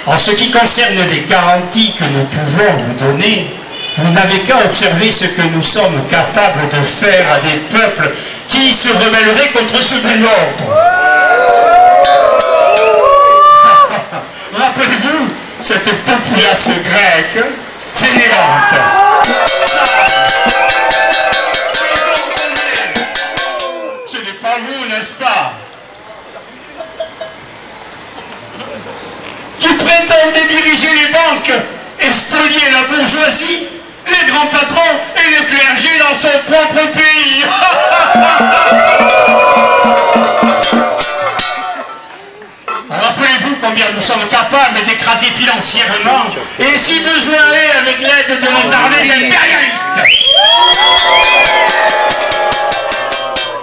En ce qui concerne les garanties que nous pouvons vous donner, vous n'avez qu'à observer ce que nous sommes capables de faire à des peuples qui se rebelleraient contre ce bel ordre. Rappelez-vous cette populace grecque fainéante. Ce n'est pas vous, n'est-ce pas? Qui prétendait diriger les banques, spolier la bourgeoisie, les grands patrons et le clergé dans son propre pays. Rappelez-vous combien nous sommes capables d'écraser financièrement et si besoin est avec l'aide de nos armées impérialistes.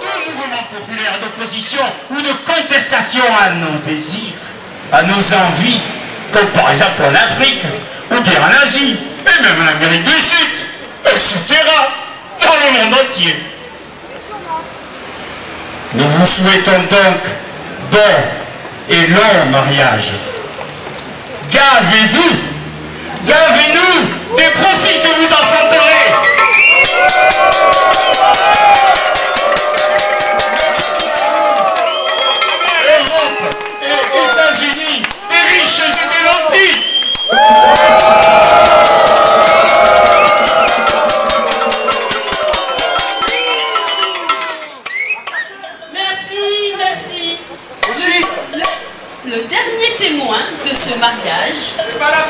Tout mouvement populaire d'opposition ou de contestation à nos désirs, à nos envies, comme par exemple en Afrique, ou bien en Asie, et même en Amérique du Sud, etc., dans le monde entier. Nous vous souhaitons donc bon et long mariage. Gavez-vous, gavez-nous des profits que vous enfanterez. Europe et États-Unis, des riches et des nantis. Le dernier témoin de ce mariage,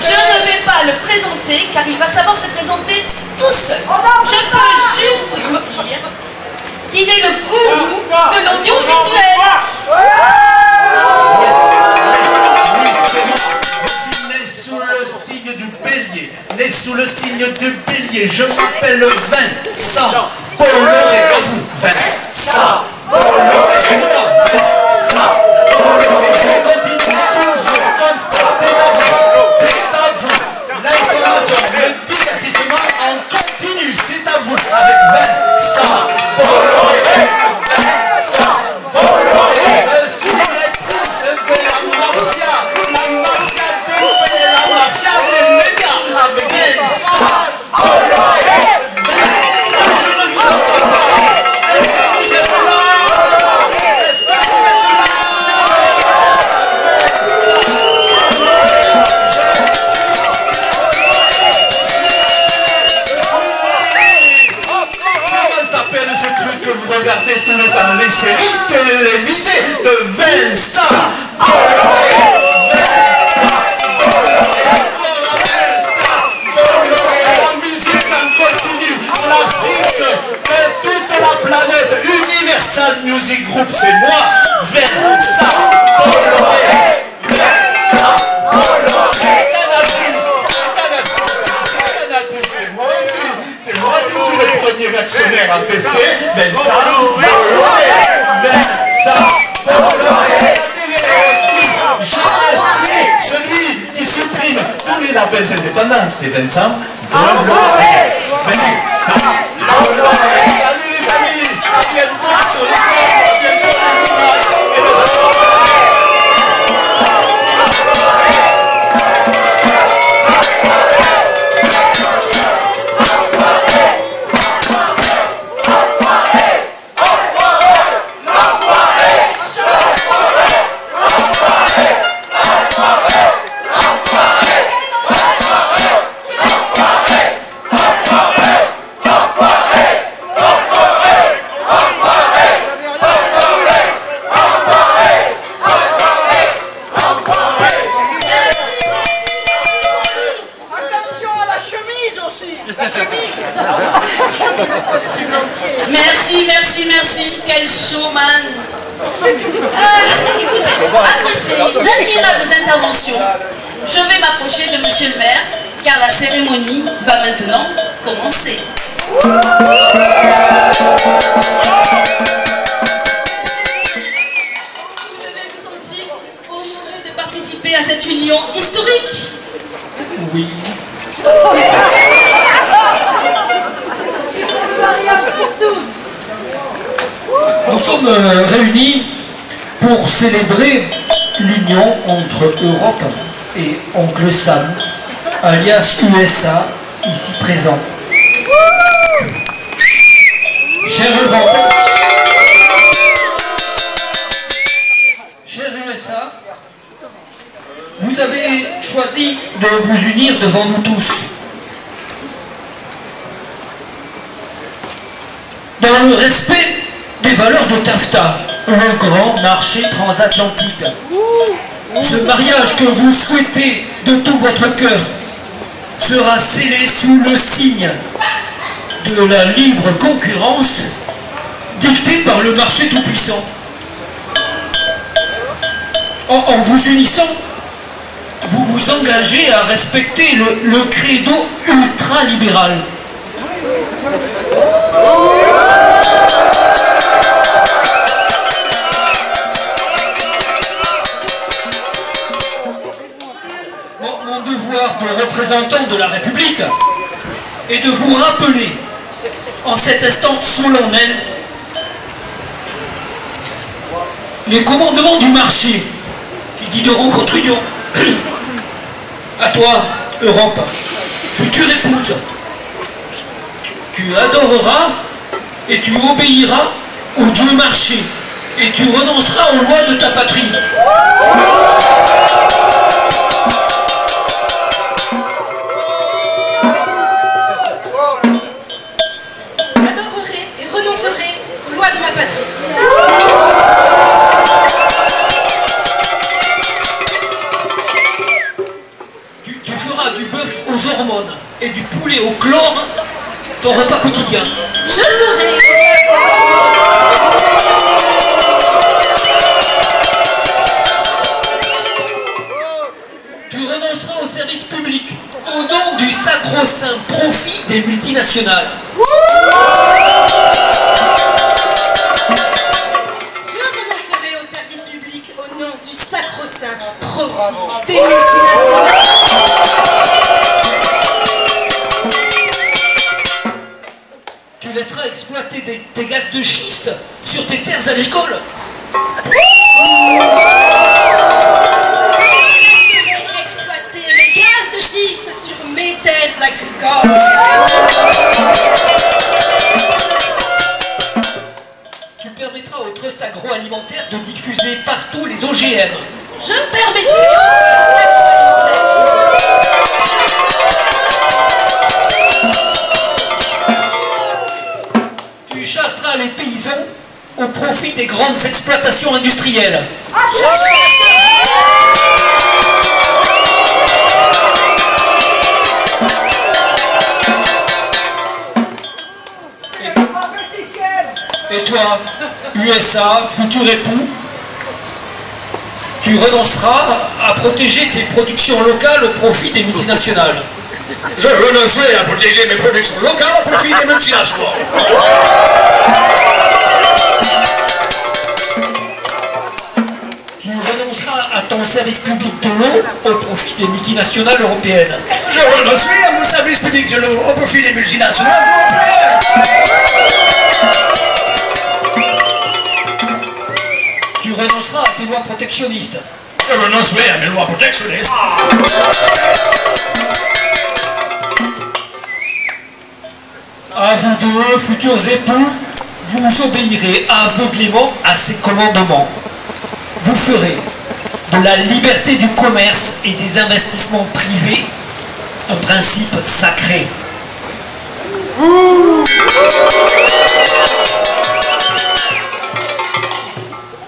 je ne vais pas le présenter car il va savoir se présenter tout seul. Je peux juste vous dire qu'il est le gourou de l'audiovisuel. Oui, c'est moi. Je suis né sous le signe du bélier. Né sous le signe du bélier. Je m'appelle Vincent Bolloré. À vous, Vincent Bolloré. C'est moi, Vincent Bolloré. On continue toujours comme ça. C'est à vous. C'est à vous. L'information, le divertissement en continu. C'est à vous. Avec Vincent Bolloré. Vincent Bolloré. Je suis l'épouse de la mafia des paix, la mafia des médias. Avec Vincent Bolloré. Vincent, je ne vous entends pas. Est-ce que vous êtes là? Est-ce que vous êtes là? Comment s'appelle ce truc que vous regardez tout le temps? Les séries télévisées de Vincent Bolloré. Vincent Bolloré. Encore Vincent Bolloré. La musique en continu. L'Afrique de toute la planète. Universal Music Group, c'est moi. Vincent Bolloré. Vincent Bolloré. Canal Plus. C'est moi aussi. C'est moi qui suis le premier actionnaire en PC. Vincent Bolloré. Vincent Bolloré. La télé aussi. Je suis celui qui supprime tous les labels indépendants. C'est Vincent Bolloré. Vincent Bolloré. Salut les amis. À bientôt sur les ondes. À bientôt les images et le son. Merci, merci, merci. Quel showman. Écoutez, après ces admirables interventions, je vais m'approcher de monsieur le maire, car la cérémonie va maintenant commencer. Vous devez vous sentir honoré de participer à cette union historique. Oui. Nous sommes réunis pour célébrer l'union entre Europe et oncle Sam, alias USA, ici présent. Cher Europe, cher USA, vous avez choisi de vous unir devant nous tous. Dans le respect des valeurs de TAFTA, le grand marché transatlantique. Ce mariage que vous souhaitez de tout votre cœur sera scellé sous le signe de la libre concurrence dictée par le marché tout-puissant. En vous unissant, vous vous engagez à respecter le credo ultra-libéral. Mon devoir de représentant de la République est de vous rappeler, en cet instant solennel, les commandements du marché qui guideront votre union. À toi, Europe, future épouse, tu adoreras et tu obéiras au Dieu marché et tu renonceras aux lois de ta patrie. J'adorerai et renoncerai aux lois de ma patrie. Tu feras du bœuf aux hormones et du poulet au chlore ton repas quotidien. Je ferai. Tu renonceras au service public au nom du sacro-saint profit des multinationales. Je renoncerai au service public au nom du sacro-saint profit des multinationales. Tu laisseras exploiter des gaz de schiste sur tes terres agricoles. Exploiter les gaz de schiste sur mes terres agricoles. Tu permettras au trust agroalimentaire de diffuser partout les OGM. Je permettrai au trust agroalimentaire de Tu chasseras les paysans au profit des grandes exploitations industrielles. Et toi, USA, futur époux, tu renonceras à protéger tes productions locales au profit des multinationales. Je renoncerai à protéger mes productions locales au profit des multinationales. Tu renonceras à ton service public de l'eau au profit des multinationales européennes. Je renoncerai à mon service public de l'eau au profit des multinationales européennes. Tu renonceras à tes lois protectionnistes. Je renoncerai à mes lois protectionnistes. À vous deux, futurs époux, vous obéirez aveuglément à ces commandements. Vous ferez de la liberté du commerce et des investissements privés un principe sacré.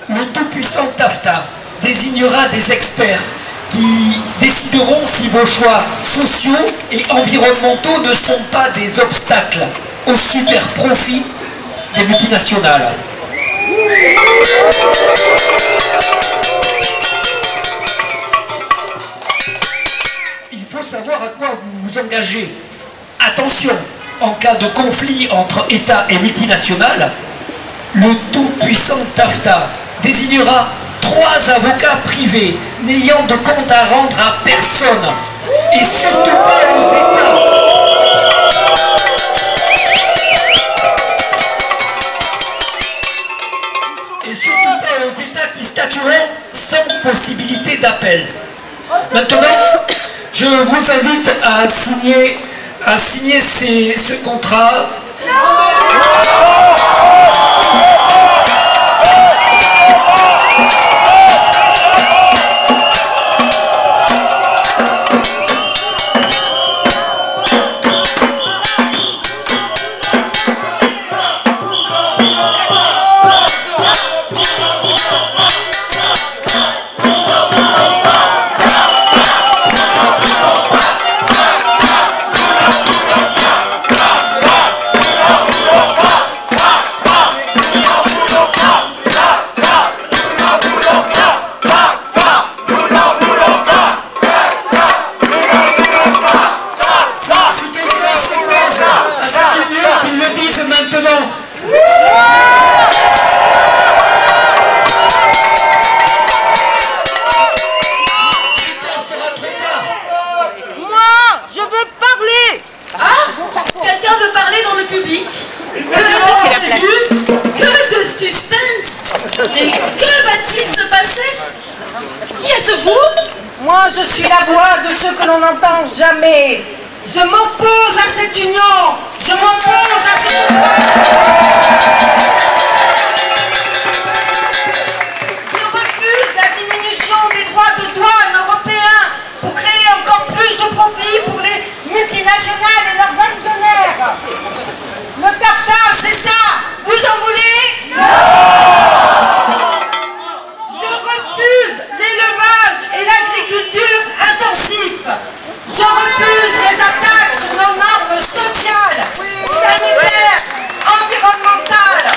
Le tout-puissant TAFTA désignera des experts qui décideront si vos choix sociaux et environnementaux ne sont pas des obstacles au super profit des multinationales. Il faut savoir à quoi vous vous engagez. Attention, en cas de conflit entre États et multinationales, le tout-puissant TAFTA désignera 3 avocats privés n'ayant de compte à rendre à personne et surtout pas aux États. Et surtout pas aux États qui statueront sans possibilité d'appel. Maintenant, je vous invite à signer ce contrat. Mais que va-t-il se passer? Qui êtes-vous? Moi, je suis la voix de ceux que l'on n'entend jamais. Je m'oppose à cette union. Je m'oppose à cette union. Je refuse la diminution des droits de douane européens pour créer encore plus de profits pour les multinationales et leurs actionnaires. Le TAFTA, c'est ça. Vous en voulez? Non. Je refuse l'élevage et l'agriculture intensive. Je refuse les attaques sur nos normes sociales, sanitaires, environnementales.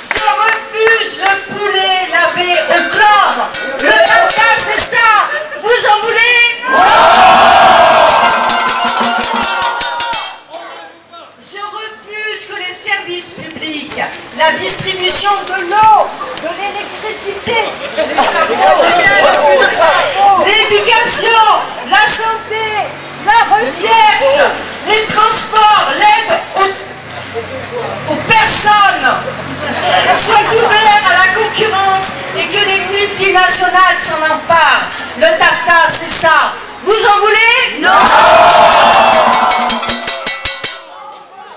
Je refuse le poulet lavé au chlore. Le TAFTA, c'est ça. Vous en voulez? Je refuse que les services publics, la distribution de l'eau, de l'électricité, l'éducation, la santé, la recherche, les transports, l'aide aux personnes soient ouverts à la concurrence et que les multinationales s'en emparent. Le TAFTA, c'est ça. Vous en voulez? Non.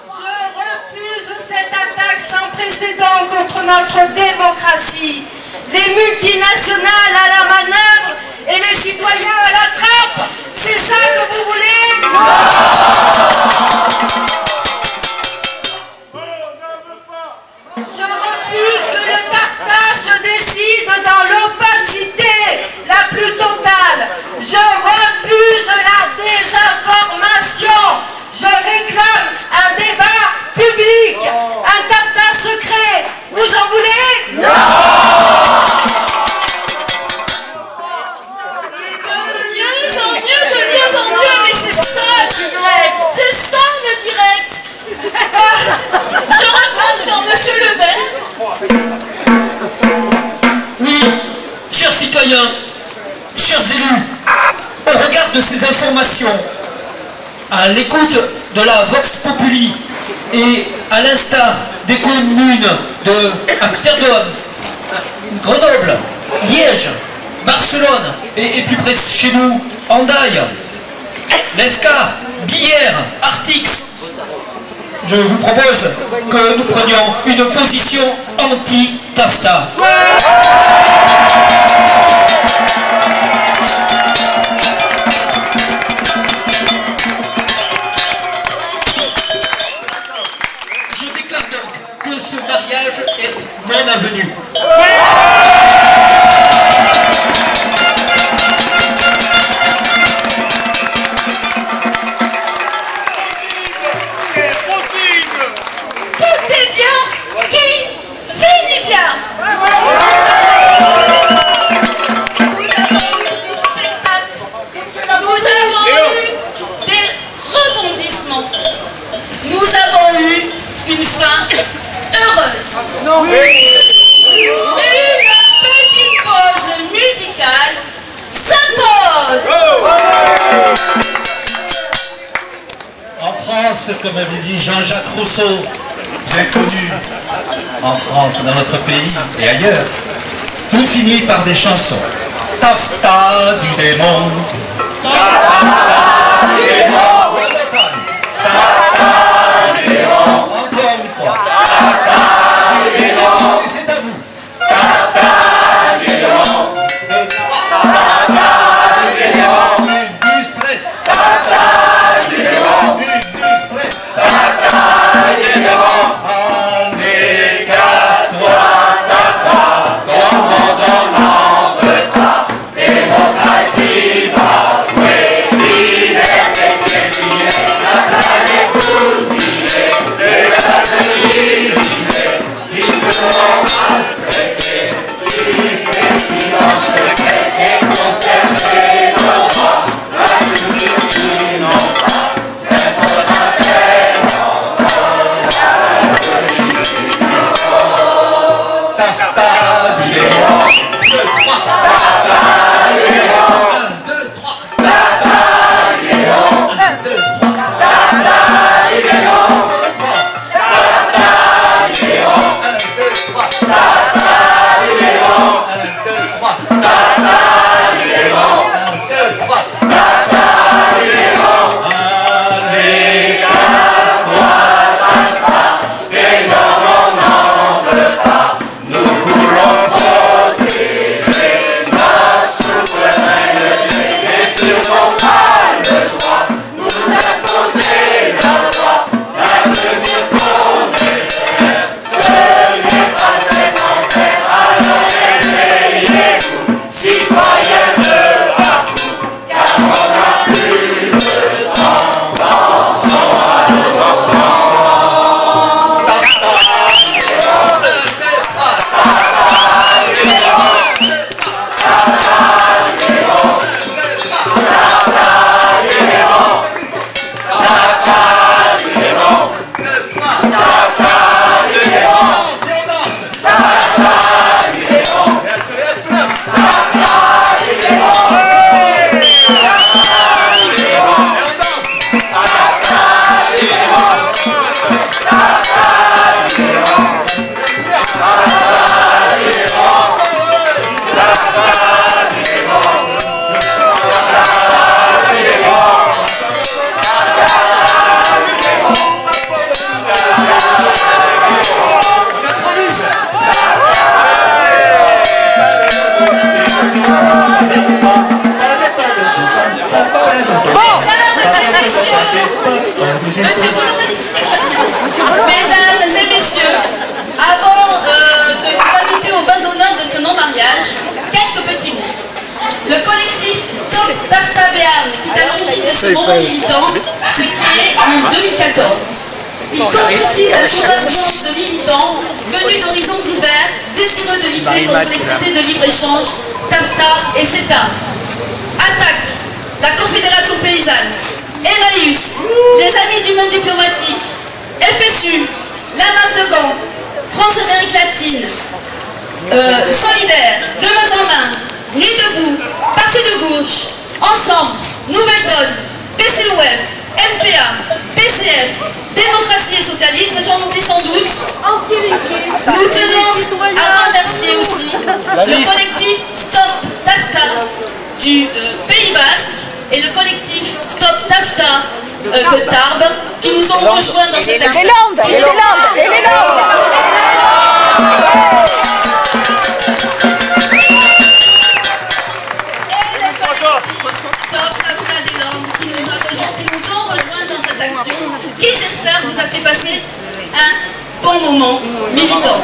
Je refuse cette attaque sans précédent contre notre démocratie. Les multinationales à la manœuvre et les citoyens à la trappe. C'est ça que vous voulez? Je refuse que le TAFTA se décide dans l'opacité la plus totale. Je refuse la désinformation. Je réclame un débat public, un TAFTA secret. Vous en voulez? Non. De mieux en mieux, mais c'est ça le direct. C'est ça le direct. Je retourne vers Monsieur Levert. Oui, chers citoyens, chers élus, au regard de ces informations, à l'écoute de la Vox Populi et à l'instar des communes de Amsterdam, Grenoble, Liège, Barcelone et plus près de chez nous, Hendaye, Lescar, Billère, Artix, je vous propose que nous prenions une position anti-TAFTA. Je déclare donc que ce mariage est non avenu. Une petite pause musicale s'impose. En France, comme avait dit Jean-Jacques Rousseau, bien connu en France, dans notre pays et ailleurs, tout finit par des chansons. Tafta du démon. Encore une fois. Et c'est à vous. Mesdames et messieurs, avant de vous inviter au bain d'honneur de ce non-mariage, quelques petits mots. Le collectif Stop Tafta Béarn, qui est à l'origine de ce mouvement militant, s'est créé en 2014. Il concrétise la convergence de militants venus d'horizons divers, désireux de lutter contre les traités de libre-échange, TAFTA et CETA. Attaque, la Confédération paysanne, Emmaüs, les Amis du monde diplomatique, FSU, la MAP de Gand, France-Amérique latine, Solidaire, De main en main, Nuit debout, Parti de gauche, Ensemble, Nouvelle Donne, PCOF, MPA, PCF, Démocratie et Socialisme, j'en oublie sans doute. Nous tenons à remercier aussi le collectif Stop Tafta du Pays Basque et le collectif Stop Tafta de Tarbes qui nous ont rejoints dans cette action. Qui, j'espère, vous a fait passer un bon moment militant.